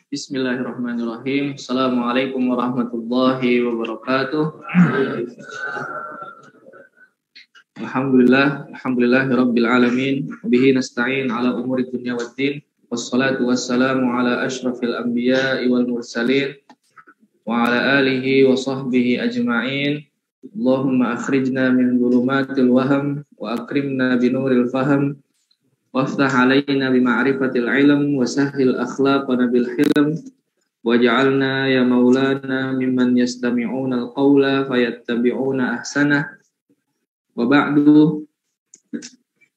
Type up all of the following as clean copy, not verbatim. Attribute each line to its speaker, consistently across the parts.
Speaker 1: Bismillahirrahmanirrahim. Assalamualaikum warahmatullahi wabarakatuh. Alhamdulillahirabbil alamin. Bihi nasta'in ala umuri dunya waddin. Wassalatu wassalamu ala asyrafil anbiya'i wal mursalin wa ala alihi wa sahbihi ajma'in. Allahumma akhrijna min dhulumatil waham wa akrimna binuril faham. Waftah alaina bima'rifatil ilm wa sahhil akhlaqana bil hilm waj'alna ya maulana mimman yastami'una al-qawla fayattabi'una ahsanah. Wa ba'du,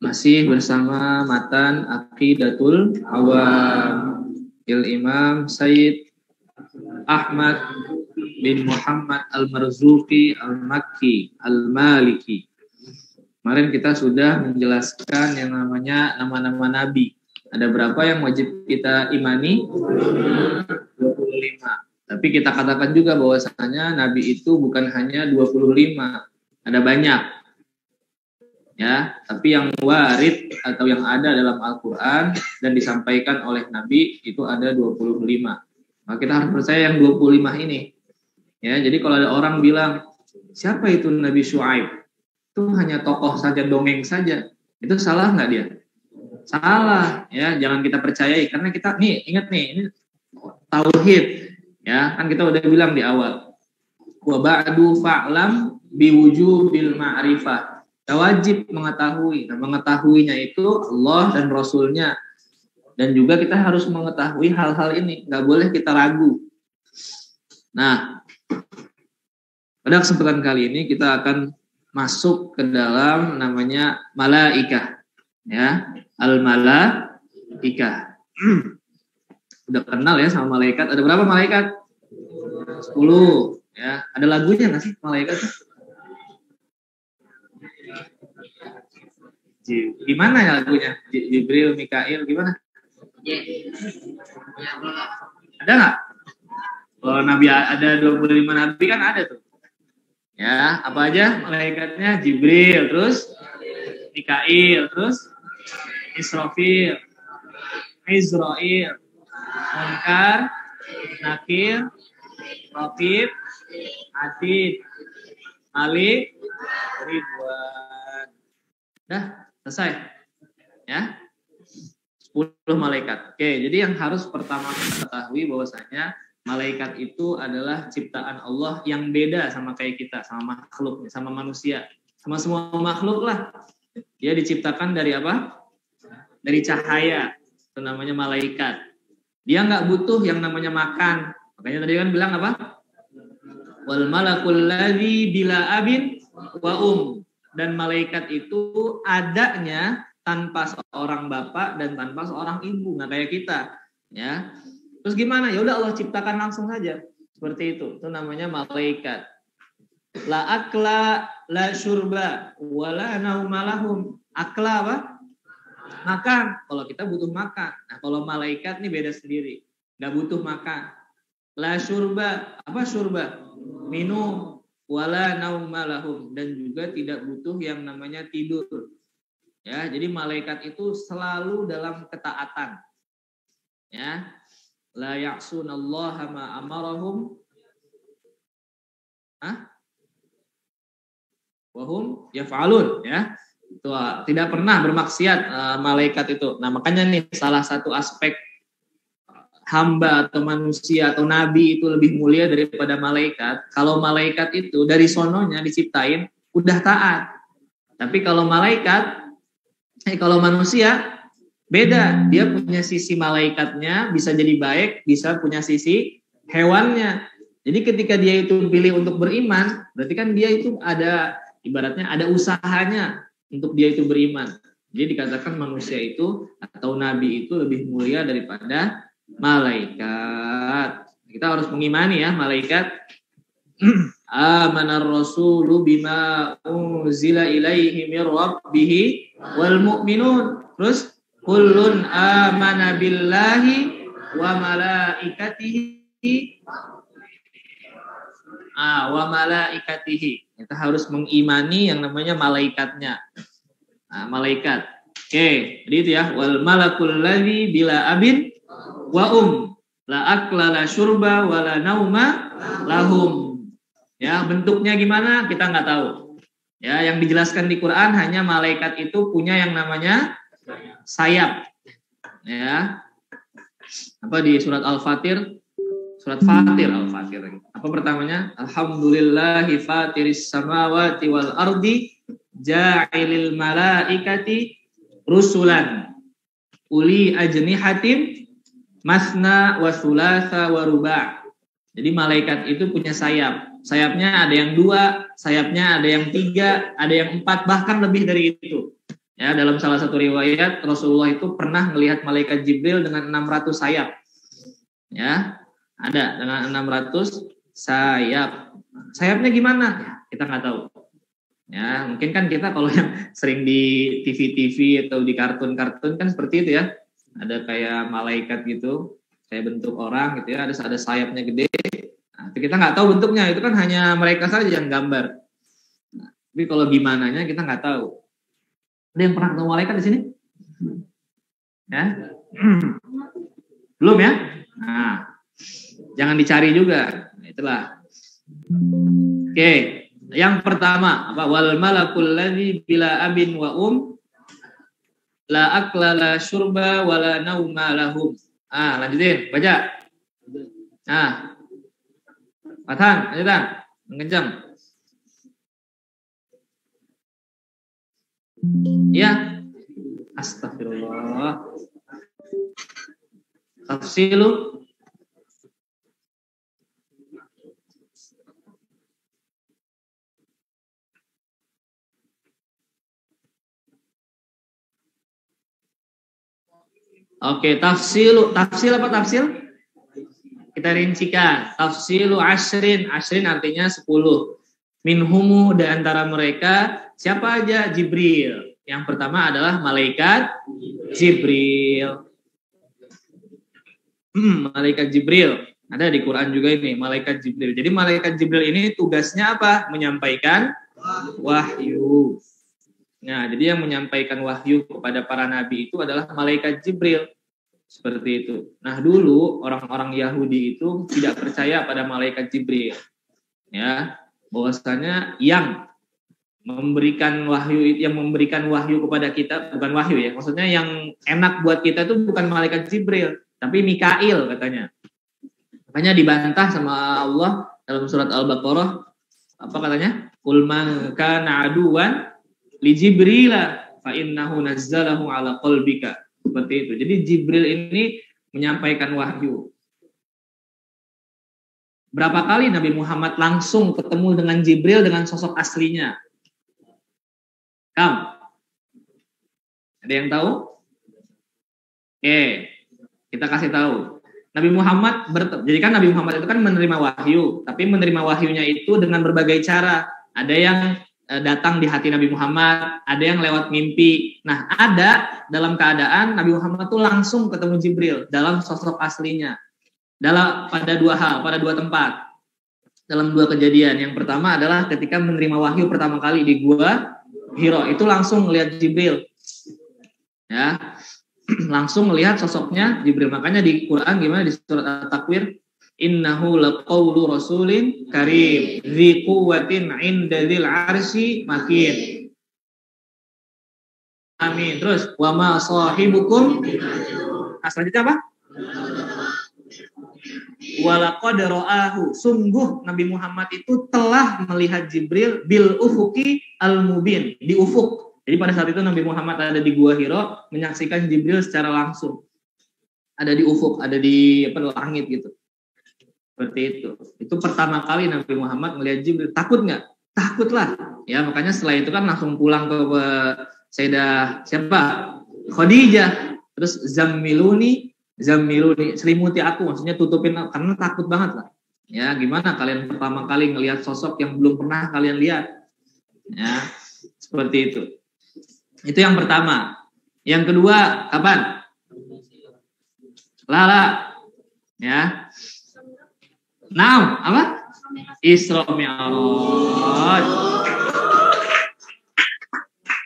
Speaker 1: masih bersama matan Aqidatul Awam Imam Sayyid Ahmad bin Muhammad Al-Marzuqi Al-Makki Al-Maliki. Kemarin kita sudah menjelaskan yang namanya nama-nama nabi. Ada berapa yang wajib kita imani? 25. Tapi kita katakan juga bahwasanya nabi itu bukan hanya 25. Ada banyak. Ya, tapi yang warid atau yang ada dalam Al-Qur'an dan disampaikan oleh nabi itu ada 25. Maka kita harus percaya yang 25 ini. Ya, jadi kalau ada orang bilang, siapa itu Nabi Syuaib? Itu hanya tokoh saja, dongeng saja, itu salah nggak dia? Salah, ya, jangan kita percayai karena kita nih ingat nih ini tauhid, ya kan kita udah bilang di awal. Wa ba'du fa'lam biwujubil ma'rifah. Kita wajib mengetahui, nah, mengetahuinya itu Allah dan Rasulnya, dan juga kita harus mengetahui hal-hal ini, nggak boleh kita ragu. Nah, pada kesempatan kali ini kita akan masuk ke dalam namanya malaikah, ya, al-malaikah. Udah kenal ya sama malaikat. Ada berapa malaikat? 10, ya. Ada lagunya nggak sih malaikat? Gimana ya lagunya? Jibril, Mikail, gimana? Ada nggak? Kalau nabi ada 25 nabi kan ada tuh. Ya, apa aja malaikatnya? Jibril, terus Mikail, terus Israfil, Izrail, Munkar, Nakir, Raqib, Atid, Malik, Ridwan. Dah, selesai. Ya. 10 malaikat. Oke, jadi yang harus pertama kita ketahui bahwasanya malaikat itu adalah ciptaan Allah yang beda sama kayak kita, sama makhluk, sama manusia, sama semua makhluk lah. Dia diciptakan dari apa? Dari cahaya. Itu namanya malaikat. Dia nggak butuh yang namanya makan. Makanya tadi kan bilang apa? Wal malakul ladzi bila abin wa Dan malaikat itu adanya tanpa seorang bapak dan tanpa seorang ibu, nggak kayak kita, ya. Terus gimana? Ya udah Allah ciptakan langsung saja. Seperti itu. Itu namanya malaikat. La akla la syurba wala naumalahum. Akla apa? Makan. Kalau kita butuh makan. Nah, kalau malaikat nih beda sendiri. Enggak butuh makan. La syurba. Apa syurba? Minum. Wala naumalahum. Dan juga tidak butuh yang namanya tidur. Ya, jadi malaikat itu selalu dalam ketaatan. Ya. La ya'sunallaha ma amarahum wa hum yaf'alun, ya. Itu tidak pernah bermaksiat malaikat itu. Nah, makanya nih salah satu aspek hamba atau manusia atau nabi itu lebih mulia daripada malaikat. Kalau malaikat itu dari sononya diciptain udah taat. Tapi kalau manusia beda, dia punya sisi malaikatnya, bisa jadi baik, bisa punya sisi hewannya. Jadi ketika dia itu pilih untuk beriman, berarti kan dia itu ada, ibaratnya ada usahanya untuk dia itu beriman. Jadi dikatakan manusia itu atau nabi itu lebih mulia daripada malaikat. Kita harus mengimani ya malaikat. Amanar rasulu bima unzila ilaihi mir rabbih wal mu'minun. Terus kullun amana billahi wa malaikatihi wa malaikatihi. Kita harus mengimani yang namanya malaikatnya. Nah, malaikat. Oke, jadi itu ya, wal malakul ladzi bila abin wa La akla la syurba wa la nauma lahum. Ya, bentuknya gimana kita nggak tahu. Ya, yang dijelaskan di Quran hanya malaikat itu punya yang namanya sayap. Ya. Apa di surat Al-Fatir? Surat Fatir, Al-Fatir. Apa pertamanya? Alhamdulillahi fatiris samawati wal ardi ja'ilil malaikati rusulan uli ajnihatin masna wa thulatha wa ruba'. Jadi malaikat itu punya sayap. Sayapnya ada yang 2, sayapnya ada yang 3, ada yang 4, bahkan lebih dari itu. Ya, dalam salah satu riwayat Rasulullah itu pernah melihat malaikat Jibril dengan 600 sayap. Ya, ada dengan 600 sayap. Sayapnya gimana? Ya, kita nggak tahu. Ya, mungkin kan kita kalau yang sering di TV-TV atau di kartun-kartun kan seperti itu ya. Ada kayak malaikat gitu, kayak bentuk orang gitu ya, ada sayapnya gede. Nah, kita nggak tahu bentuknya, itu kan hanya mereka saja yang gambar. Nah, tapi kalau gimananya kita nggak tahu. Ada yang pernah ketemu malaikat di sini? Ya? Belum ya? Nah, jangan dicari juga. Nah, itulah. Oke, yang pertama apa? Wal malakul ladzi bila abin wa la akla la syurba wa la nauma lahum. Lanjutin, baca. Patan, lanjutan. Mengencang. Ya. Astagfirullah. Tafsilu. Oke, tafsil apa tafsil? Kita rincikan. Tafsilu asyrin artinya 10. Minhumu di antara mereka siapa aja? Jibril. Yang pertama adalah malaikat Jibril. Malaikat Jibril. Ada di Quran juga ini, malaikat Jibril. Jadi malaikat Jibril ini tugasnya apa? Menyampaikan wahyu. Nah, jadi yang menyampaikan wahyu kepada para nabi itu adalah malaikat Jibril. Seperti itu. Nah, dulu orang-orang Yahudi itu tidak percaya pada malaikat Jibril. Ya, bahwasanya yang memberikan wahyu kepada kita bukan wahyu ya. Maksudnya yang enak buat kita itu bukan malaikat Jibril, tapi Mikail katanya. Makanya dibantah sama Allah dalam surat Al-Baqarah. Apa katanya? Qul man kana aduwan li Jibrila fa innahu nazzalahu ala qalbika. Seperti itu. Jadi Jibril ini menyampaikan wahyu. Berapa kali Nabi Muhammad langsung ketemu dengan Jibril dengan sosok aslinya? Ada yang tahu? Oke, kita kasih tahu. Nabi Muhammad jadi kan Nabi Muhammad itu kan menerima wahyu, tapi menerima wahyunya itu dengan berbagai cara. Ada yang datang di hati Nabi Muhammad, ada yang lewat mimpi. Nah, ada dalam keadaan Nabi Muhammad tuh langsung ketemu Jibril dalam sosok aslinya. Pada 2 hal, pada 2 tempat. Dalam 2 kejadian. Yang pertama adalah ketika menerima wahyu pertama kali di Gua Hiro, itu langsung melihat Jibril. Ya. Langsung melihat sosoknya Jibril. Makanya di Quran gimana di surat At-Takwir, innahu laqaulu rasulin karim dzi quwwatin 'inda dzil 'arsy makin. Amin. Terus wa ma sahibukum selanjutnya apa? Walaqad ra'ahu. Sungguh Nabi Muhammad itu telah melihat Jibril bil ufuqi al mubin, di ufuk. Jadi pada saat itu Nabi Muhammad ada di Gua Hiro menyaksikan Jibril secara langsung. Ada di ufuk, ada di langit gitu. Seperti itu. Itu pertama kali Nabi Muhammad melihat Jibril. Takut nggak? Takutlah. Ya, makanya setelah itu kan langsung pulang ke Sayyidah siapa? Khadijah. Terus zammiluni, selimuti aku, maksudnya tutupin aku, karena takut banget lah. Ya, gimana kalian pertama kali ngelihat sosok yang belum pernah kalian lihat? Ya, seperti itu. Itu yang pertama. Yang kedua, kapan? Lala. Ya. Now, apa? Isra Mi'raj.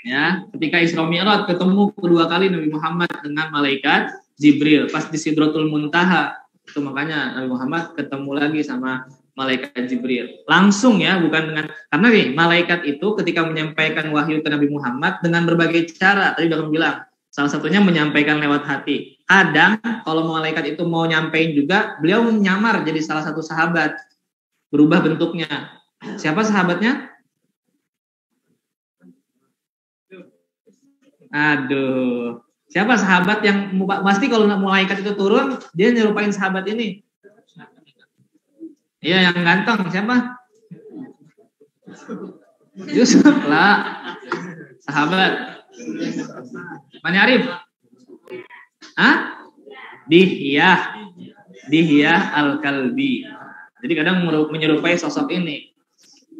Speaker 1: Ya, ketika Isra Mi'raj ketemu kedua kali Nabi Muhammad dengan malaikat Jibril pas di Sidratul Muntaha. Itu makanya Nabi Muhammad ketemu lagi sama malaikat Jibril. Langsung ya, bukan dengan, karena nih malaikat itu ketika menyampaikan wahyu ke Nabi Muhammad dengan berbagai cara. Tadi udah bilang, salah satunya menyampaikan lewat hati. Kadang kalau malaikat itu mau nyampein juga, beliau menyamar jadi salah satu sahabat, berubah bentuknya. Siapa sahabatnya? Aduh, siapa sahabat yang pasti kalau malaikat itu turun, dia nyerupain sahabat ini? Iya, yang ganteng siapa? Yusuf lah, sahabat. Mani Arif? Hah? Dihyah Al-Kalbi. Jadi kadang menyerupai sosok ini.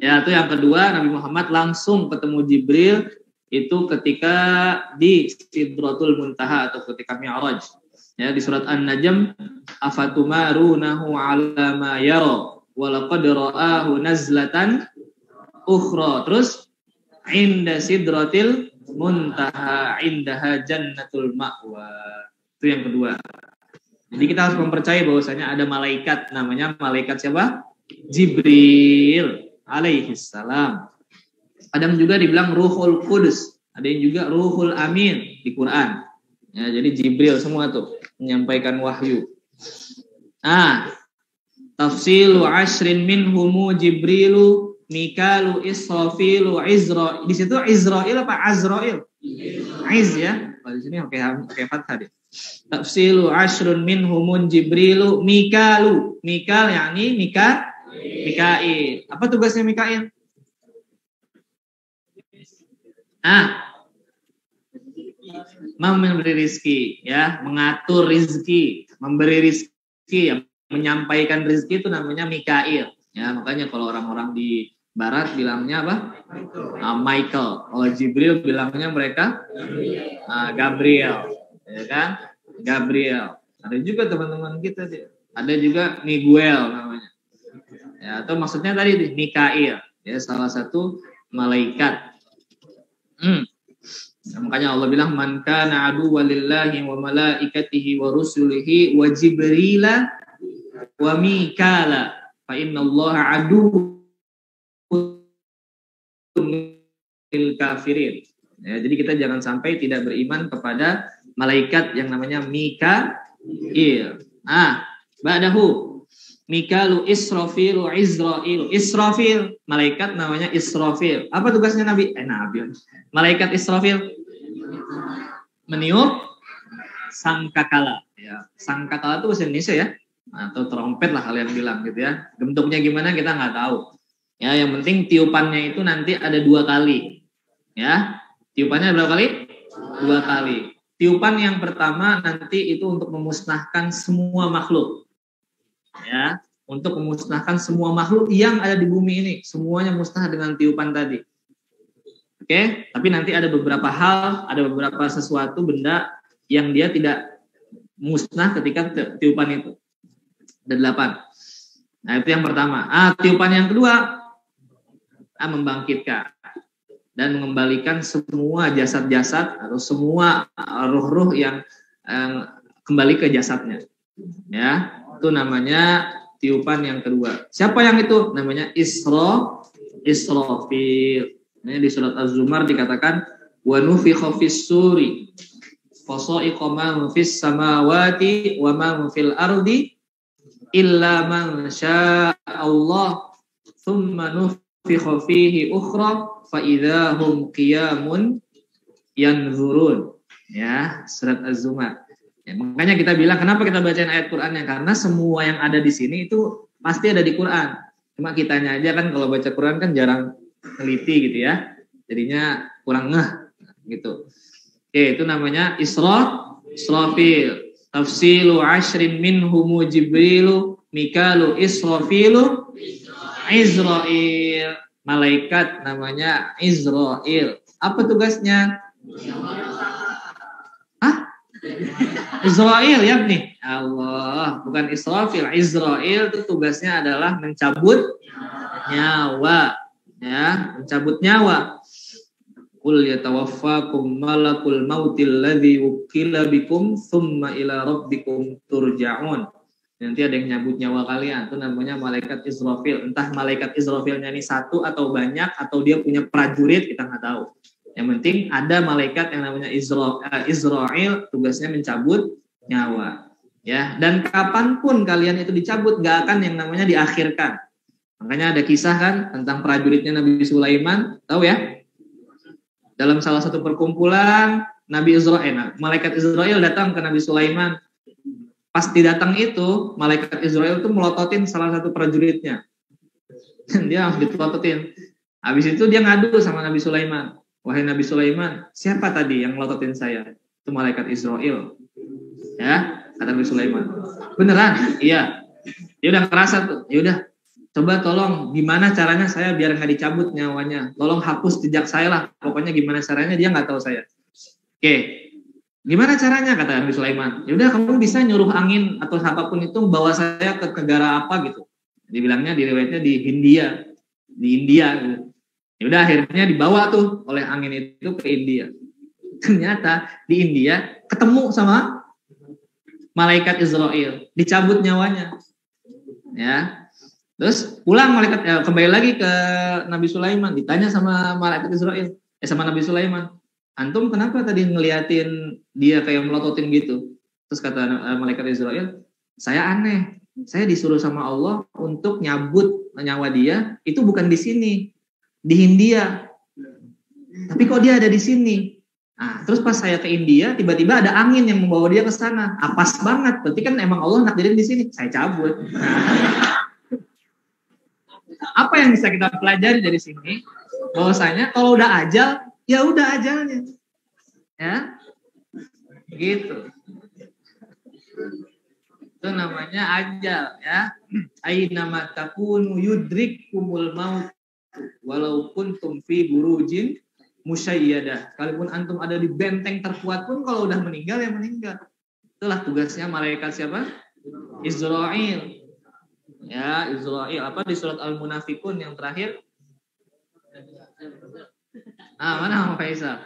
Speaker 1: Ya, itu yang kedua, Nabi Muhammad langsung ketemu Jibril itu ketika di Sidratul Muntaha atau ketika Mi'raj. Ya, di surat An-Najm, afatumarunahu 'ala ma yara wa laqad ra'ahu nazlatan ukhra. Terus inda Sidratil Muntaha indaha jannatul ma'wa. Itu yang kedua. Jadi kita harus mempercayai bahwasanya ada malaikat, namanya malaikat siapa? Jibril alaihissalam. Ada yang juga dibilang Ruhul Qudus, ada yang juga Ruhul Amin di Quran. Ya, jadi Jibril semua tuh menyampaikan wahyu. Tafsilu ashrin minhumu Jibrilu, Mikalu, Israfilu, Izra. Di situ Izrail apa Azrail? Iz ya. Di sini pakai fathah deh. Tafsilu ashrun minhumun Jibrilu, Mikalu. Mikal yakni Mikail. Apa tugasnya Mikail? Memberi rizki, ya, mengatur rizki, memberi rizki, ya, menyampaikan rizki itu namanya Mikail. Ya, makanya kalau orang-orang di Barat bilangnya apa? Michael. Kalau Jibril bilangnya mereka Gabriel, ya kan? Gabriel. Ada juga teman-teman kita, ada juga Miguel namanya. Ya, atau maksudnya tadi Mikail, ya, salah satu malaikat. Makanya Allah bilang man kana aduwwan lillahi wa malaikatihi wa rusulihi wa jibrila wa mikala fa innallaha aduwwun lil kafirin. Ya, jadi kita jangan sampai tidak beriman kepada malaikat yang namanya Mikail. Ba'dahu Mikalu, Israfilu, Izrail. Israfil, malaikat namanya Israfil. Apa tugasnya Nabi? Malaikat Israfil meniup sangkakala. Ya, sangkakala itu bahasa Indonesia ya, atau trompet lah kalian bilang gitu ya. Bentuknya gimana kita nggak tahu. Ya, yang penting tiupannya itu nanti ada 2 kali. Ya, tiupannya berapa kali? 2 kali. Tiupan yang pertama nanti itu untuk memusnahkan semua makhluk. Ya, untuk memusnahkan semua makhluk yang ada di bumi ini, semuanya musnah dengan tiupan tadi. Oke, tapi nanti ada beberapa hal, ada beberapa sesuatu benda yang dia tidak musnah ketika tiupan itu. Ada 8. Nah, itu yang pertama. Tiupan yang kedua, membangkitkan dan mengembalikan semua jasad-jasad atau semua ruh-ruh yang kembali ke jasadnya. Ya. Itu namanya tiupan yang kedua. Siapa yang itu? Namanya Israfil. Ini di surat Az-Zumar dikatakan wa nufikha fis-suri fa sa'iqa man fis samawati wa man fil ardi illa man syaa Allah thumma nufikha fihi ukhra fa idzahum qiyamun yanzurun. Ya, surat Az-Zumar. Ya, makanya kita bilang kenapa kita bacain ayat Qur'annya, karena semua yang ada di sini itu pasti ada di Quran. Cuma kitanya aja kan kalau baca Quran kan jarang teliti gitu ya. Jadinya kurang ngeh gitu. Oke, itu namanya Israfil. Tafsilu ashrin minhumu Jibrilu, Mikalu, Israfilu, Izrail. Malaikat namanya Izrail. Apa tugasnya? Israel ya nih. Allah, bukan Israfil. Israel itu tugasnya adalah mencabut nyawa. Ya, mencabut nyawa. Qul yatawaffakum malakul mautil ladzi wukila bikum tsumma ila rabbikum turja'un. Nanti ada yang nyabut nyawa kalian, itu namanya malaikat Israfil. Entah malaikat Israfilnya ini satu atau banyak, atau dia punya prajurit, kita nggak tahu. Yang penting ada malaikat yang namanya Israel, tugasnya mencabut nyawa. Ya, dan kapanpun kalian itu dicabut, nggak akan yang namanya diakhirkan. Makanya ada kisah kan tentang prajuritnya Nabi Sulaiman, tahu ya? Dalam salah satu perkumpulan, malaikat Israel datang ke Nabi Sulaiman. Pas didatang itu, malaikat Israel itu melototin salah satu prajuritnya. Dia harus dipelototin. Habis itu dia ngadu sama Nabi Sulaiman. Wahai Nabi Sulaiman, siapa tadi yang melototin saya? Itu malaikat Israel. Ya, kata Nabi Sulaiman. Beneran? Iya. Dia udah kerasa tuh. Ya udah, coba tolong gimana caranya saya biar nggak dicabut nyawanya. Tolong hapus jejak saya lah. Pokoknya gimana caranya dia nggak tahu saya. Oke. Gimana caranya, kata Nabi Sulaiman? Ya udah, kamu bisa nyuruh angin atau apapun itu bawa saya ke negara apa gitu. Dibilangnya di riwayatnya di India gitu. Ya udah, akhirnya dibawa tuh oleh angin itu ke India. Ternyata di India ketemu sama malaikat Israel, dicabut nyawanya. Ya. Terus pulang kembali lagi ke Nabi Sulaiman, ditanya sama malaikat Israel, sama Nabi Sulaiman. Antum kenapa tadi ngeliatin dia kayak melototin gitu? Terus kata malaikat Israel, saya aneh. Saya disuruh sama Allah untuk nyabut nyawa dia, itu bukan di sini, di India. Tapi kok dia ada di sini? Nah, terus pas saya ke India, tiba-tiba ada angin yang membawa dia ke sana. Pas banget, berarti kan emang Allah nakdirin di sini. Saya cabut. Nah, apa yang bisa kita pelajari dari sini? Bahwasanya kalau udah ajal, ya udah ajalnya, ya, gitu. Itu namanya ajal, ya. Ainama takunu yudrikumul maut walau kuntum fi burujin musyayyadah. Sekalipun antum ada di benteng terkuat pun, kalau udah meninggal ya meninggal. Itulah tugasnya malaikat siapa? Israel. Ya, Israel. Apa di surat Al-Munafikun yang terakhir? Mana Pak Faisal?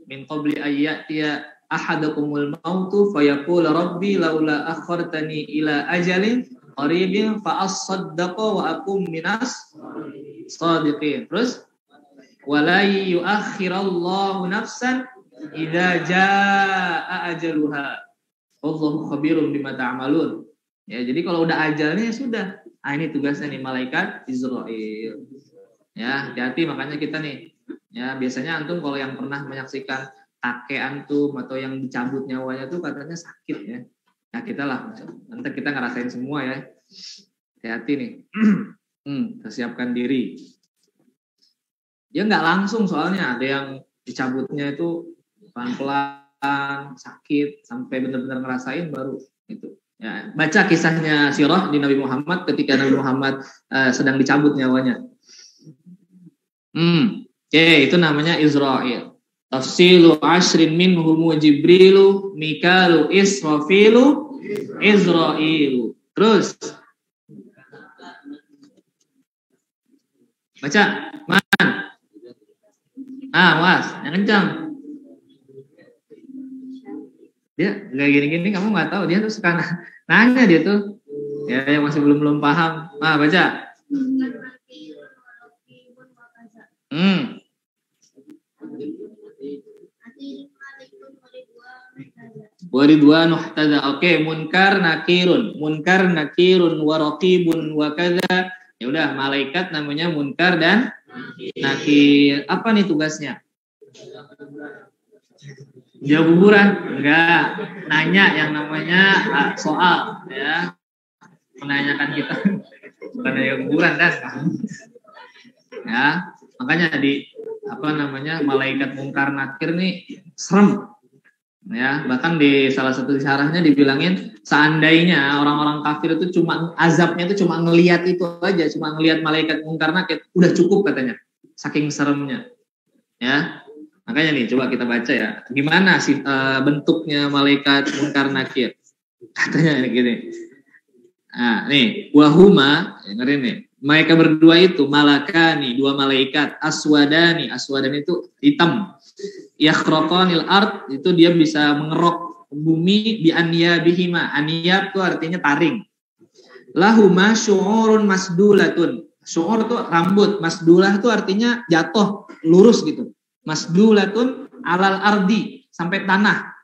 Speaker 1: Min qabli ayyatiya ahadakumul mautu fayaqul rabbi laula akhartani ila ajalin qaribin fa asaddaqa wa akum minas shadiqin. Terus wala yuakhirallahu nafsan idza jaa ajaluha wallahu khabirum bima ta'malun. Ya, jadi kalau udah ajalnya ya sudah. Ini tugasnya nih malaikat Israel. Ya, hati-hati makanya kita nih. Ya, biasanya antum kalau yang pernah menyaksikan kakek antum atau yang dicabut nyawanya tuh katanya sakit ya. Ya kita lah. Nanti kita ngerasain semua ya. Hati-hati nih. Persiapkan diri. Ya nggak langsung soalnya ada yang dicabutnya itu pelan-pelan sakit sampai benar-benar ngerasain baru itu. Ya, baca kisahnya sirah di Nabi Muhammad ketika Nabi Muhammad sedang dicabut nyawanya. Oke, itu namanya Israel. Tafsilu ashrin minhumu Jibrilu, Mikalu, Israfilu, Israilu. Terus baca, man. Was, yang kencang. Dia kayak gini-gini kamu nggak tahu, dia tuh suka nanya dia tuh ya yang masih belum paham. Baca. Waridwan uhtada. Oke, munkar nakirun wa raqibun wa kadza. Ya udah, malaikat namanya munkar dan nakir. Apa nih tugasnya? Jawab kuburan? Enggak. Nanya yang namanya soal, ya. Menanyakan kita. Bukan jawab kuburan kan? Ya, makanya malaikat mungkar nakir nih serem. Ya, bahkan di salah satu syarahnya dibilangin seandainya orang-orang kafir itu azabnya itu cuma ngelihat itu aja, cuma ngelihat malaikat mungkar nakir, udah cukup katanya. Saking seremnya. Ya. Makanya nih coba kita baca ya. Gimana sih bentuknya malaikat mungkar nakir? Katanya gini. Nih, wahuma, dengerin nih. Mereka berdua itu malakani, dua malaikat, aswadani itu hitam. Yakhraqanil ard, itu dia bisa mengerok bumi bi anyabihima. Anyab itu artinya taring. Lahuma syu'urun masdulatun. Syu'ur itu rambut, masdulah itu artinya jatuh lurus gitu. Masdulatun alal ardi, sampai tanah.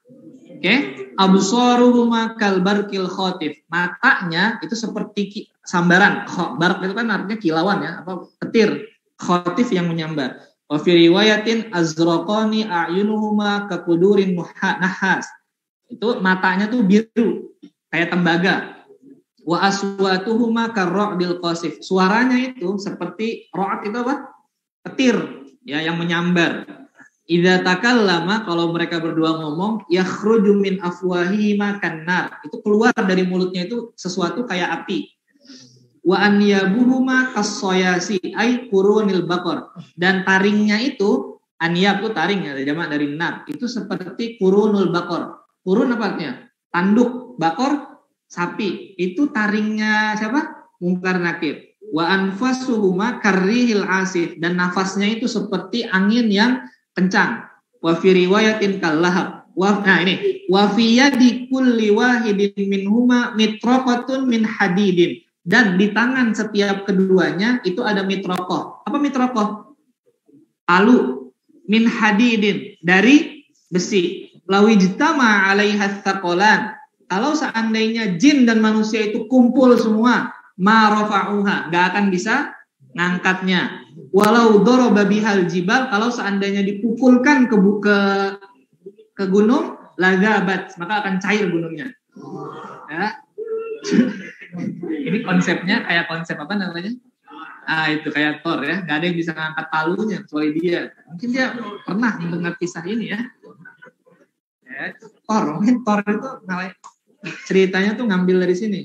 Speaker 1: Oke, absaruhuma kalbarkil khotif. Matanya itu seperti sambaran. Barq itu kan artinya kilauan ya, apa petir. Khotif yang menyambar. Wa fi riwayatin azraqani a'yunuhuma kaqudurin nahas. Itu matanya tuh biru kayak tembaga. Wa aswatuhuma karra'dil qasif. Suaranya itu seperti ra'd itu apa? Petir ya yang menyambar. Idza takallama, kalau mereka berdua ngomong, yakhruju min afwahihima kannar. Itu keluar dari mulutnya itu sesuatu kayak api. Wa anyabuhuma kas-sayasi ay qurunil baqar. Dan taringnya itu, anyab itu taring ya, jamak dari nab. Itu seperti qurunul baqar. Qurun apa artinya? Tanduk, bakor sapi. Itu taringnya siapa? Mungkar Nakir. Wa anfasuhuma karrihil asif, dan nafasnya itu seperti angin yang kencang. Wa fi riwayatin kallahab. Nah ini, wa fi yadi kulli wahidin minhuma mitraqatun min hadidin, dan di tangan setiap keduanya itu ada mitraqah. Apa mitraqah? Palu. Min hadidin, dari besi. Lawijtama 'alaiha tsaqalan. Kalau seandainya jin dan manusia itu kumpul semua, ma rafa'uha, enggak akan bisa ngangkatnya. Walau daraba bihal jibal, kalau seandainya dipukulkan ke gunung, lagabat, maka akan cair gunungnya. Ya. Ini konsepnya kayak konsep apa namanya? Itu kayak Thor ya, nggak ada yang bisa ngangkat palunya kecuali dia. Mungkin dia pernah mendengar kisah ini ya. Thor, mungkin Thor itu ceritanya tuh ngambil dari sini.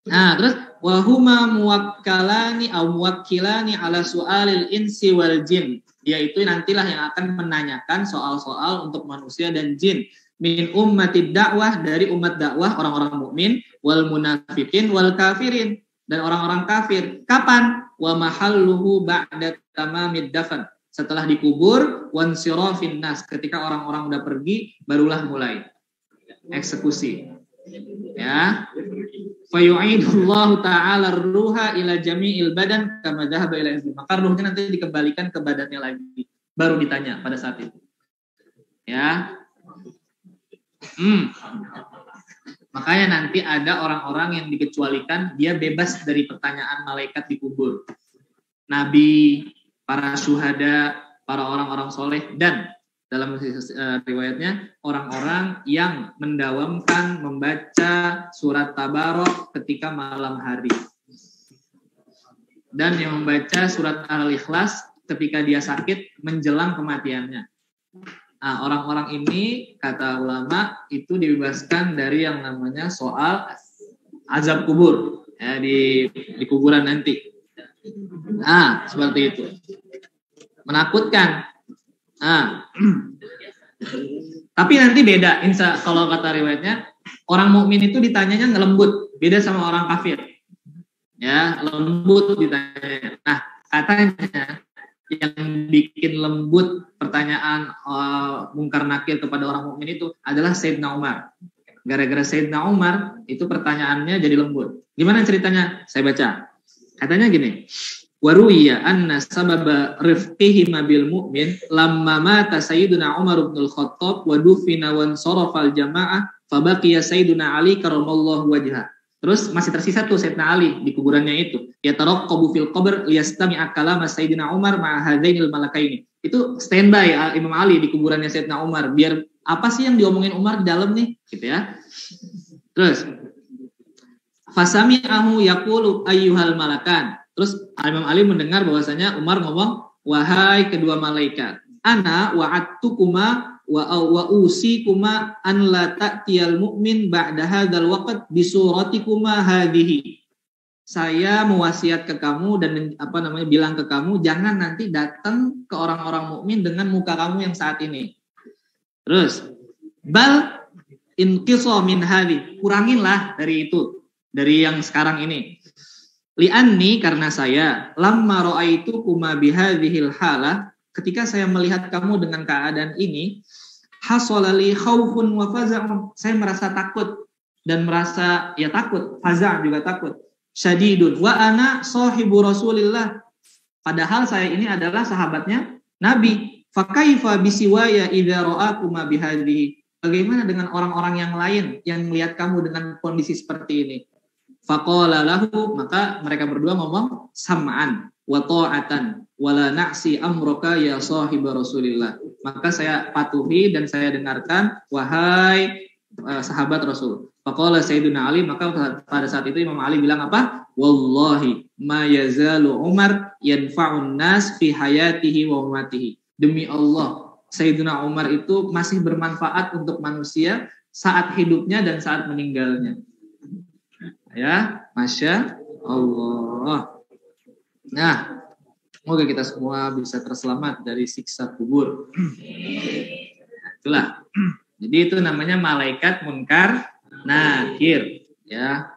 Speaker 1: Nah, terus wahuma muwakkalani au muwakkilani ala su'alil insi wal jin, yaitu nantilah yang akan menanyakan soal-soal untuk manusia dan jin, min ummatid dakwah, dari umat dakwah orang-orang mukmin, wal munafiqin wal kafirin, dan orang-orang kafir. Kapan? Wa mahalluhu ba'da tamamid dafan, setelah dikubur, wan sirafin nas, ketika orang-orang udah pergi barulah mulai eksekusi. Ya. Fayu'idullahu ta'ala ruha ila jami'il badan kama dhahaba ila izmi. Maka ruhnya nanti dikembalikan ke badannya lagi. Baru ditanya pada saat itu. Ya. Makanya nanti ada orang-orang yang dikecualikan, dia bebas dari pertanyaan malaikat di kubur. Nabi, para syuhada, para orang-orang soleh, dan dalam riwayatnya orang-orang yang mendawamkan membaca surat Tabarok ketika malam hari, dan yang membaca surat Al-Ikhlas ketika dia sakit menjelang kematiannya. Nah, orang-orang ini kata ulama itu dibebaskan dari yang namanya soal azab kubur ya, di kuburan nanti. Nah, seperti itu. Menakutkan. Nah, tapi nanti beda, kalau kata riwayatnya, orang mukmin itu ditanyanya ngelembut, beda sama orang kafir. Ya, lembut ditanya. Nah, katanya yang bikin lembut pertanyaan mungkar nakir kepada orang mukmin itu adalah Sayyidina Umar. Gara-gara Sayyidina Umar itu pertanyaannya jadi lembut. Gimana ceritanya? Saya baca. Katanya gini. Waruya anna sababa rifqihi bil mu'min lamma mata Sayyiduna Umar bin Al-Khattab wa dufina wa sarafa al-jamaah fa baqiya Sayyiduna Ali karramallahu wajha. Terus masih tersisa tuh Sayyidina Ali di kuburannya itu. Ya taraqqabu fil qabr liyastami'a kalama Sayyidina Umar ma'a hadainil malakaini. Itu standby Imam Ali di kuburannya Sayyidina Umar, biar apa sih yang diomongin Umar di dalam nih, gitu ya. Terus fasami'ahu yaqulu ayyuhal malakan. Terus Imam Ali mendengar bahwasanya Umar ngomong, wahai kedua malaikat, ana wa'adtukuma wa usikuma an la ta'tiyal mu'min ba'da hadzal waqt bi suratikuma hadhihi. Saya mewasiat ke kamu dan bilang ke kamu, jangan nanti datang ke orang-orang mukmin dengan muka kamu yang saat ini. Terus bal inqisa min hadhi, kuranginlah dari itu, dari yang sekarang ini. Li'anni, karena saya lamma ra'aitu kuma bihadhil halah, ketika saya melihat kamu dengan keadaan ini, hasolali khaufun wa faza'un. Saya merasa takut dan merasa takut, faza' juga takut. Syadidun wa ana sahibu Rasulillah. Padahal saya ini adalah sahabatnya Nabi. Fa kaifa bisiwaya idza ra'akuma bihadhihi. Bagaimana dengan orang-orang yang lain yang melihat kamu dengan kondisi seperti ini? Faqala lahu, maka mereka berdua ngomong sam'an wa ta'atan wala na'si amraka ya sahib Rasulillah. Maka saya patuhi dan saya dengarkan wahai sahabat Rasul. Faqala Sayyiduna Ali, maka pada saat itu Imam Ali bilang apa? Wallahi ma yazalu Umar yanfa'un nas fi hayatihi wa umatihi. Demi Allah, Sayyiduna Umar itu masih bermanfaat untuk manusia saat hidupnya dan saat meninggalnya. Ya, Masya Allah. Nah, semoga kita semua bisa terselamat dari siksa kubur. Itulah. Jadi itu namanya malaikat munkar nakir, ya.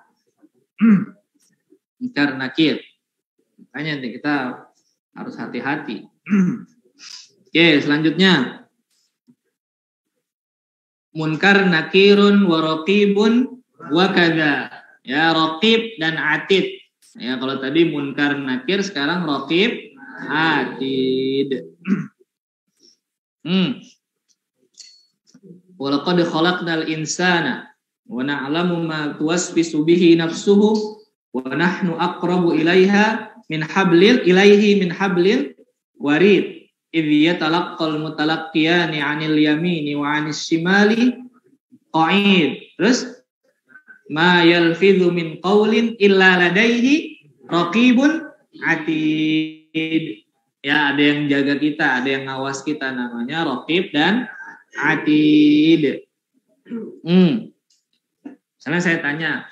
Speaker 1: Munkar nakir. Makanya kita harus hati-hati. Oke, selanjutnya. Munkar nakirun wa raqibun wa kadza. Ya, raqib dan atid. Ya, kalau tadi munkar nakir, sekarang raqib atid. Wa laqad khalaqnal insana wa na'lamu ma tuwaswisu bihi nafsuhu wa nahnu aqrabu ilaihi min hablil warid idh yatalaqqal mutalaqqiyani 'anil yamini wa 'anis shimali qa'id. Terus ma yalfidhu min qawlin illa ladaihi raqibun atid. Ya, ada yang jaga kita, ada yang ngawas kita, namanya raqib dan atid. Misalnya saya tanya,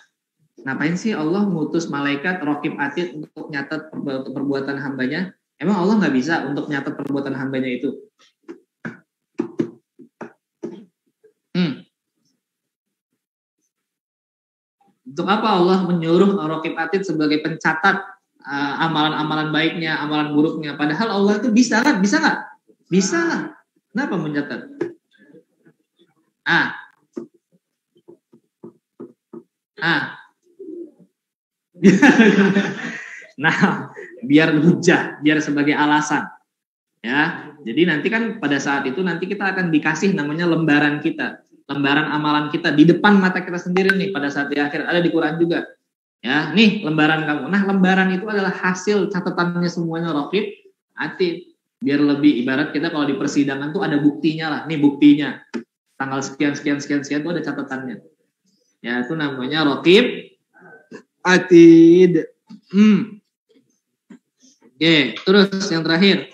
Speaker 1: ngapain sih Allah mengutus malaikat raqib atid untuk nyatat perbuatan hambanya? Emang Allah nggak bisa untuk nyatat perbuatan hambanya itu? Untuk apa Allah menyuruh raqib atid sebagai pencatat amalan-amalan baiknya, amalan buruknya? Padahal Allah itu bisa kan? Bisa nggak? Bisa lah. Kenapa mencatat? Nah, biar hujah, biar sebagai alasan. Ya, jadi nanti kan pada saat itu nanti kita akan dikasih namanya lembaran kita. Lembaran amalan kita di depan mata kita sendiri nih pada saat di akhir, ada di Quran juga. Ya, nih lembaran kamu. Nah, lembaran itu adalah hasil catatannya semuanya raqib atid. Biar lebih ibarat kita kalau di persidangan tuh ada buktinya lah. Nih buktinya. Tanggal sekian itu ada catatannya. Ya, itu namanya raqib atid. Oke, terus yang terakhir.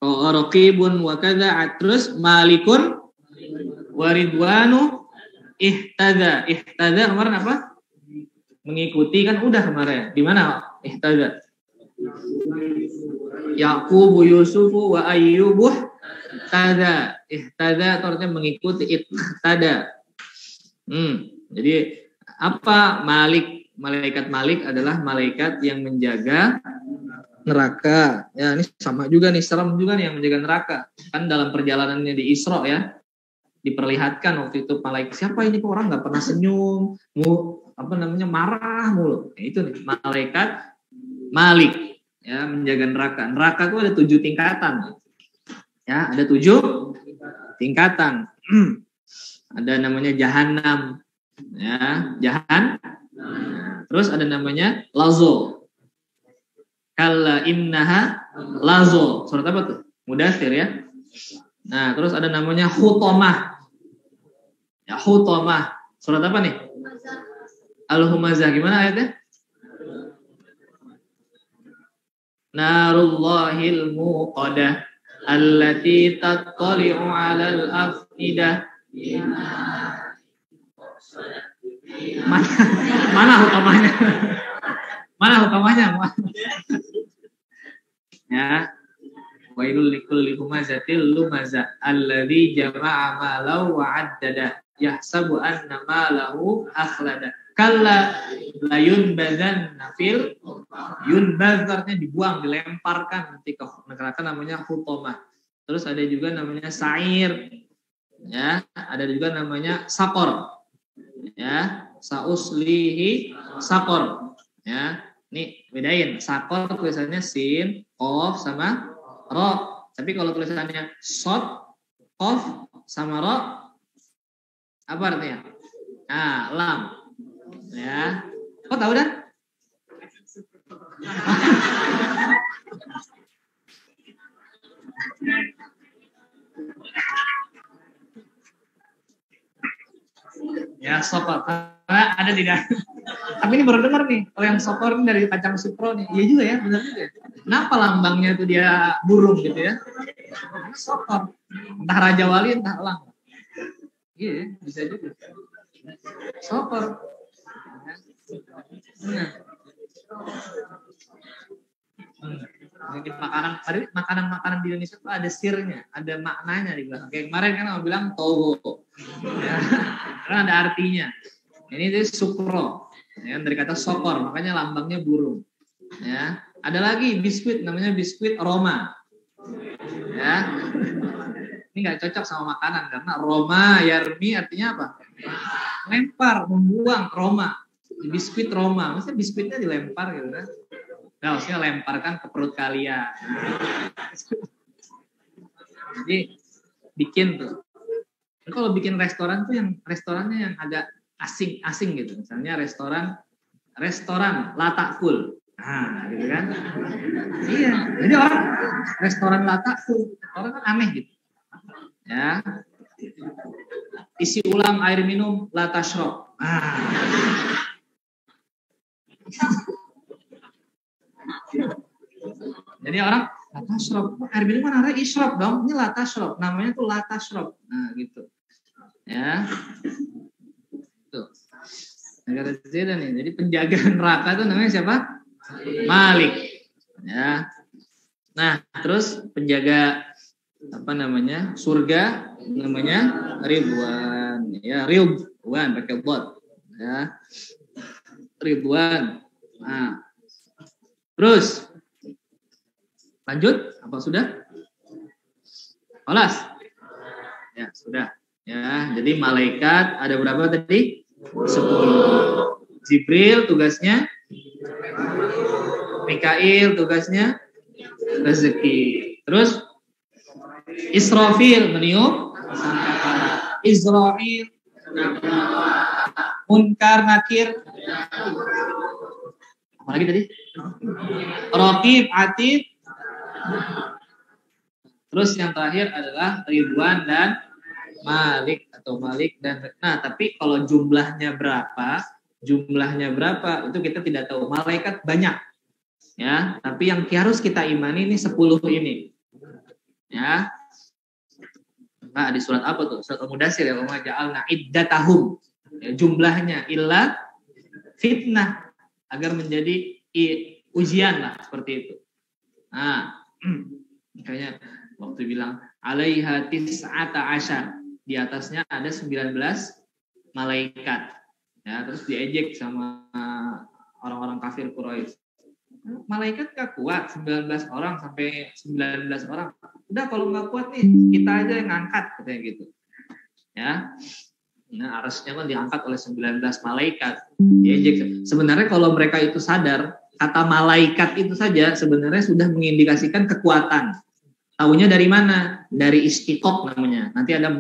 Speaker 1: Raqibun wa kadza, terus malikun waridwanu ihtada. Ihtada kemarin apa? Mengikuti, kan udah kemarin. Di mana ihtada? Yaqubu Yusufu wa Ayyubuh tada. Ihtada artinya mengikuti, ihtada. Jadi apa Malik? Malaikat Malik adalah malaikat yang menjaga neraka. Ya, ini sama juga nih, serem juga nih yang menjaga neraka. Kan dalam perjalanannya di Isra ya, diperlihatkan waktu itu malaikat, siapa ini kok orang nggak pernah senyum, marah mulu. Nah, itu nih malaikat Malik ya, menjaga neraka. Neraka itu ada 7 tingkatan. Ya, ada 7 tingkatan. Ada namanya Jahannam. Ya, terus ada namanya Lazo. Kalla innaha lazo. Surat apa tuh? Mudaththir ya. Nah, terus ada namanya Hutomah. Ya, Hutomah. Surat apa nih? Al-Humazah. Gimana ayatnya? Narullahil muqadah allati tattali'u 'alal afidah. Mana Hutomahnya? Mana Hutomahnya? Ya, wailul likulli humazatil lumazah alladzi jama'a malahu wa 'addada yahsabu anna malahu akhlada kalla la yunbadzanna fil yunbadzarnya dibuang, dilemparkan nanti ke neraka, namanya hutomah. Terus ada juga namanya sa'ir. Ya, ada juga namanya sakor. Ya, sauslihi sakor. Ya, nih bedain. Sakor tulisannya sin, qaf sama ro. Tapi kalau tulisannya sod, qaf sama ro, apa artinya? Nah, lam. Ya. Kok tahu dah? Ya, sokor. Ada tidak? Tapi ini baru dengar nih. Kalau yang sokor ini dari kacang supro nih. Iya juga ya, benar juga. Kenapa lambangnya itu dia burung gitu ya? Sokor. Entah Raja Wali, entah elang. Iya, bisa juga. Sokor. Jadi makanan di Indonesia itu ada sirnya, ada maknanya di belakang. Kayak kemarin kan aku bilang togo, ya, karena ada artinya. Ini itu supro, ya, dari kata sokor, makanya lambangnya burung. Ya, ada lagi biskuit, namanya biskuit Roma. Ya, ini nggak cocok sama makanan karena Roma, Yarmi artinya apa? Lempar, membuang, Roma. Biskuit Roma, maksudnya biskuitnya dilempar gitu kan? Nah, maksudnya lemparkan ke perut kalian. Jadi bikin tuh. Nah, kalau bikin restoran tuh yang restorannya yang agak asing gitu. Misalnya restoran Latakul. Nah, gitu kan? Iya. Jadi orang restoran Latakul, orang kan aneh gitu. Ya. Isi ulang air minum Latashrop. Jadi orang latashrop, air minum kan ada ishrop dong, ini latashrop, namanya tuh latashrop. Nah gitu, ya, tuh. Negara Zeda nih, jadi penjaga neraka itu namanya siapa? Malik. Ya, nah terus penjaga apa namanya surga namanya Ridwan. Ya Ridwan pakai bot. Ya, Ridwan. Nah, terus lanjut, apa sudah? Kelas? Ya, sudah. Ya, jadi malaikat ada berapa tadi? 10. Jibril tugasnya Mikail tugasnya rezeki. Terus Israfil meniup sangkakala. Israil Munkar Nakir. Apa lagi tadi? Raqib Atid. Terus yang terakhir adalah Ridwan dan Malik atau Malik dan nah tapi kalau jumlahnya berapa itu kita tidak tahu. Malaikat banyak ya, tapi yang harus kita imani ini 10 ini ya. Nah, di surat apa tuh? Surat Al-Mudatsir ya, wa ja'alna iddatahum ya, jumlahnya illa fitnah agar menjadi ujian lah seperti itu. Nah, makanya waktu bilang alaiha tis'ata asyar, di atasnya ada 19 malaikat. Ya, terus diejek sama orang-orang kafir Quraisy. Malaikat gak kuat 19 orang sampai 19 orang. Udah kalau nggak kuat nih, kita aja yang ngangkat katanya gitu. Ya. Nah, arasnya kan diangkat oleh 19 malaikat. Diejek. Sebenarnya kalau mereka itu sadar, kata malaikat itu saja sebenarnya sudah mengindikasikan kekuatan. Taunya dari mana? Dari istiqoq namanya. Nanti ada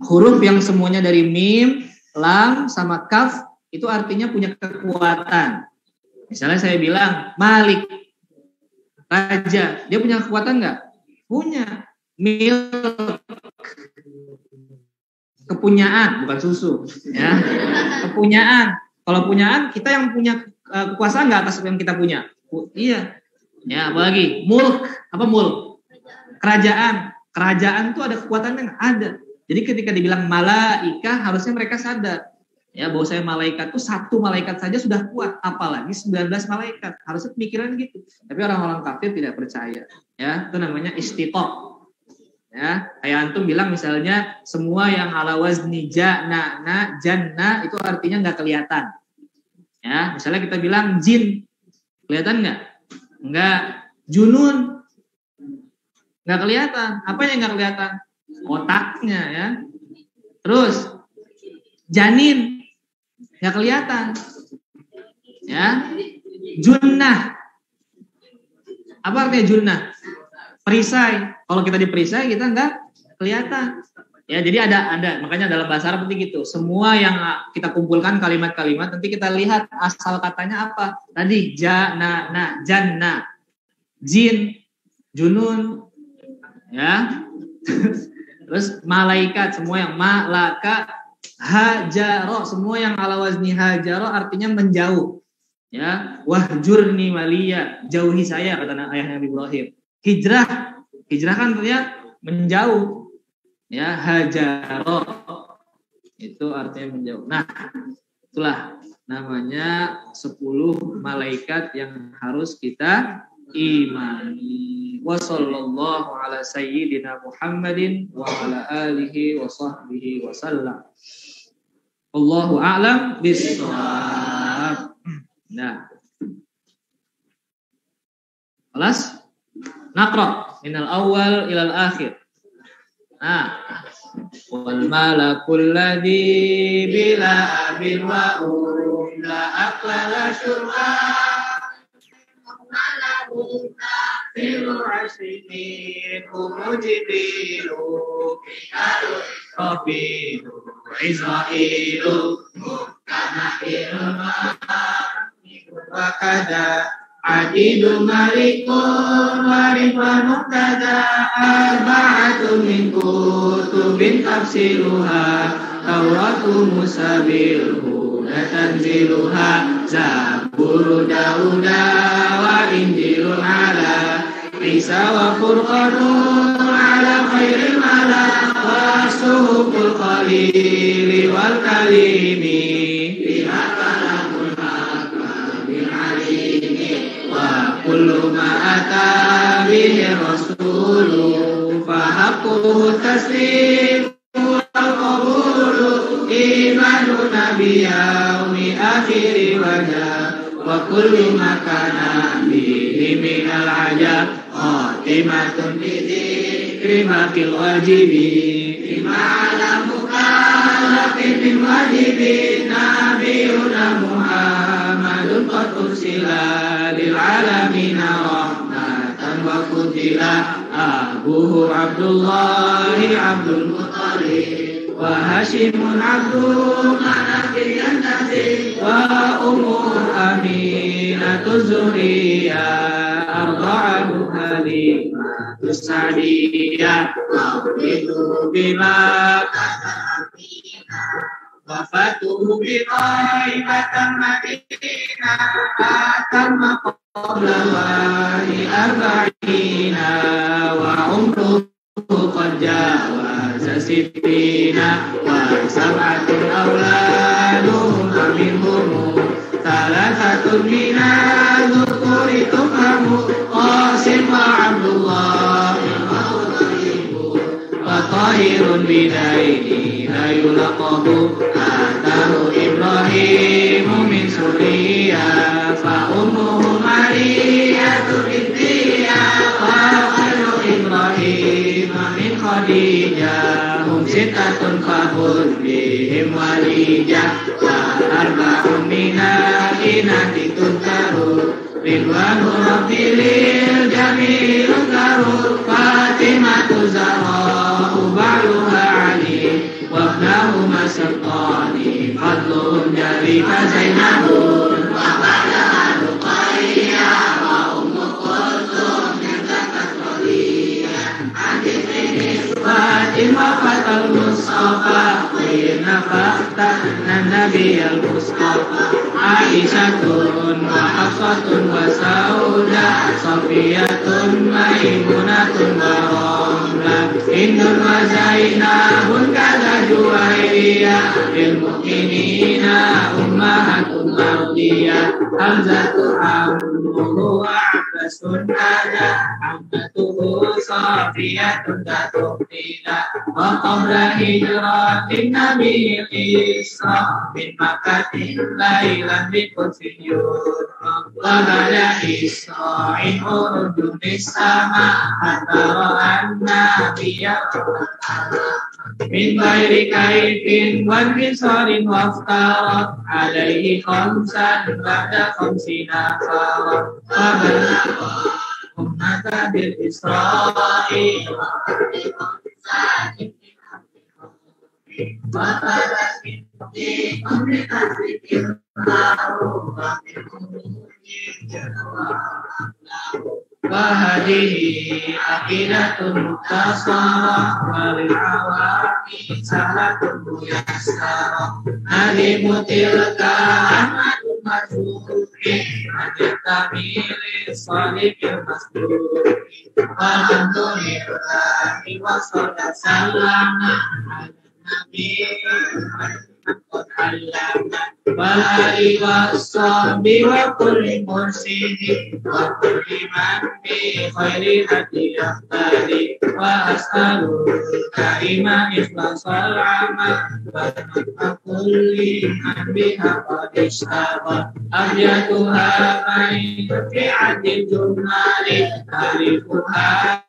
Speaker 1: huruf yang semuanya dari mim, lam, sama kaf, itu artinya punya kekuatan. Misalnya saya bilang, Malik, raja, dia punya kekuatan nggak? Punya. Milk, kepunyaan, bukan susu. Ya. Kepunyaan. Kalau punyaan, kita yang punya kekuasaan nggak atas yang kita punya? Iya. Ya, apalagi mulk, apa mulk? Kerajaan. Kerajaan itu ada kekuatannya, ada. Jadi ketika dibilang malaika, harusnya mereka sadar. Ya, bahwa saya malaikat itu satu malaikat saja sudah kuat, apalagi 19 malaikat. Harusnya pemikiran gitu. Tapi orang-orang kafir tidak percaya. Ya, itu namanya istiqoq. Ya, kayak antum bilang misalnya semua yang ala wazni jana, janna itu artinya nggak kelihatan. Ya, misalnya kita bilang jin, kelihatan nggak? Nggak. Junun, nggak kelihatan. Apa yang nggak kelihatan? Otaknya ya. Terus janin nggak kelihatan. Ya. Junnah. Apa artinya junnah? Perisai. Kalau kita diperisai kita nggak kelihatan. Ya, jadi ada makanya dalam bahasa Arab penting gitu. Semua yang kita kumpulkan kalimat-kalimat nanti kita lihat asal katanya apa. Tadi jannah, jin, junun, ya. Terus malaikat, semua yang malaka, hajaro, semua yang ala wazni hajaro artinya menjauh. Ya, wahjurni maliya, jauhi saya kata ayah Nabi Ibrahim. Hijrah kan artinya menjauh. Ya, hajaro itu artinya menjauh. Nah, itulah namanya 10 malaikat yang harus kita imani. Wa sallallahu ala sayyidina Muhammadin wa ala alihi wa sahbihi wa sallam. Allahu a'lam bishawab. Nah. Kelas naqra minal awal ilal akhir. Wal malakul ladzi bila abin wa la aqlala syurba malakuta fil asmin umujibilu kitarul qabilu isra'ilu mukamahilu wa kada Adidu malikun warifan muqtada arba'atu min kutubin tafsiruha Tauratu Musa bil huda tanziluha Zaburu Dauda wa Injilun ala Isa wa Furqanun ala khairil mala wa suhuful qalili wal kalimi Biha kalamul haqqa bil alimi wa kullu ma ata bihi rasulu fahaquhu taslim wal qabulu imanu nabiyaumi akhiri wajah wa kullu ma kana bihi minal ajab khatimatun bidhikri makil wajibi ima ala mukallafin min wajibin nabiyuna Muhammadun qad ursila lil alamina rahmatan wa kutila abuhu Abdullahi Abdul Muttalib wa Hashimun Abdul Manafil Yantasi wa umur Aminatu Zuriyah arba'ahu Halimatu Sa'diyah maulidu bima wafatuhu bi Taibatan Madinah atamma qabla wahi arba'ina wa umruhu qad jawaza sittina wa sab'atun awladuhum minhum thalathatun minal dhukuri tukamu Qasim wa Abdullah wa tahirun bidaini la yulaqahu atahu Ibrahimu min suriyah fa ummuhu Mariyatu bintiyah wa khairu Ibrahim min Khadijah hum sittatun fahud bihim walijah wa arba'un minal inati tuntaru ridwanu rabbil jamilun karur Fatimatu Zahra ubaluha Ali wabnahuma sultani fadlun jari Zainabun wa ba'daha Ruqayyah wa Ummu Kulthum jazakat waliyah adifini Fatimah fatal Mustafa khayna fahtana Nabiyal Mustafa Aisyatun wa Hafsatun wa Sauda Safiyatun Maimunatun wa Ramla Hindun wa Zainabun kaza Juwairiyah lil mu'minina ummahatun ardiyah Hamzatu amruhu wa Abbas sunnada ammatuhu safiyatun tatubila wa qabla hijratin nabiyil isra min makatin laylan bikutsiyun wa bala isra'in urudun nisama hatta ra'an nabiyya min ghairi kaifin wan fisarin waftarat alaihi khamsan ba'da khamsina farat wa balagha ummata bil isra'i wa balakin di komunikasi wahadihi aqidatun mutasara walil awami salatun muyassara nadimu tilka amadun majhuki adittamili salibil masduki walhamdulillahi wa sallallahu nabi Wahai wassabi wa kulli mursidi wa kulli man bi khairi hati yahtadi wa as'alu kaima ikhlasal amal wa naf'a kulli man biha qad ishtaba abyatuha ma'i fi'atil jumali harifuha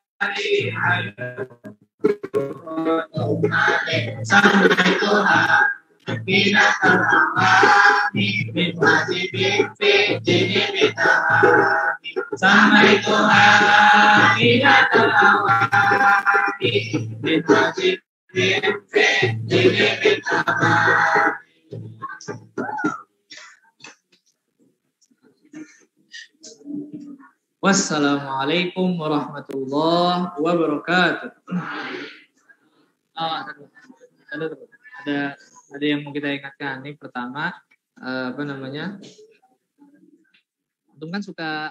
Speaker 1: Sammaituha Binatal amami min wajibin fi dini bitahami Sammaituha Binatal amami min wajibin fi dini bitahami Wassalamualaikum warahmatullahi wabarakatuh. Ada yang mau kita ingatkan nih. Pertama, antum kan suka